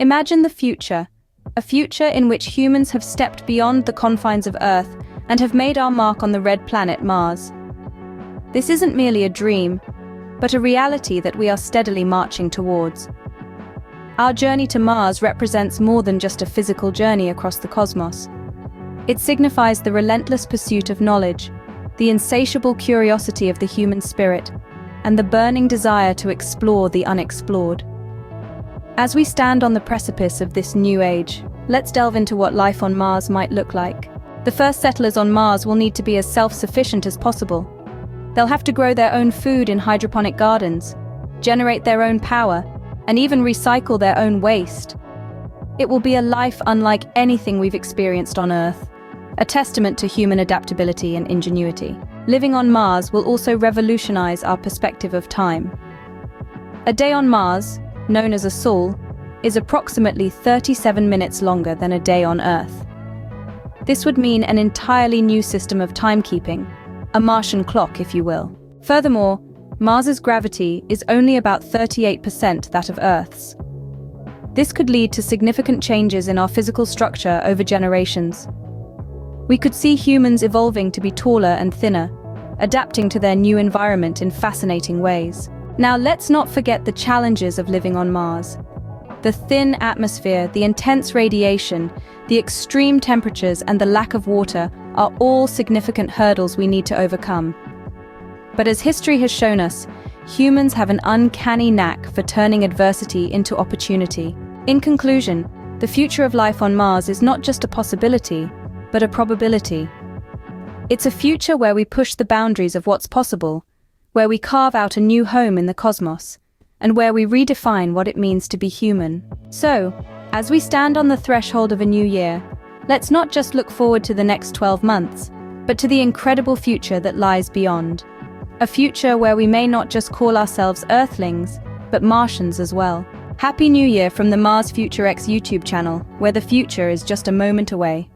Imagine the future, a future in which humans have stepped beyond the confines of Earth and have made our mark on the red planet Mars. This isn't merely a dream, but a reality that we are steadily marching towards. Our journey to Mars represents more than just a physical journey across the cosmos. It signifies the relentless pursuit of knowledge, the insatiable curiosity of the human spirit, and the burning desire to explore the unexplored. As we stand on the precipice of this new age, let's delve into what life on Mars might look like. The first settlers on Mars will need to be as self-sufficient as possible. They'll have to grow their own food in hydroponic gardens, generate their own power, and even recycle their own waste. It will be a life unlike anything we've experienced on Earth, a testament to human adaptability and ingenuity. Living on Mars will also revolutionize our perspective of time. A day on Mars, known as a sol, is approximately 37 minutes longer than a day on Earth. This would mean an entirely new system of timekeeping, a Martian clock, if you will. Furthermore, Mars's gravity is only about 38% that of Earth's. This could lead to significant changes in our physical structure over generations. We could see humans evolving to be taller and thinner, adapting to their new environment in fascinating ways. Now, let's not forget the challenges of living on Mars. The thin atmosphere, the intense radiation, the extreme temperatures, and the lack of water are all significant hurdles we need to overcome. But as history has shown us, humans have an uncanny knack for turning adversity into opportunity. In conclusion, the future of life on Mars is not just a possibility, but a probability. It's a future where we push the boundaries of what's possible, where we carve out a new home in the cosmos, and where we redefine what it means to be human. So, as we stand on the threshold of a new year, let's not just look forward to the next 12 months, but to the incredible future that lies beyond. A future where we may not just call ourselves Earthlings, but Martians as well. Happy New Year from the Mars Future X YouTube channel, where the future is just a moment away.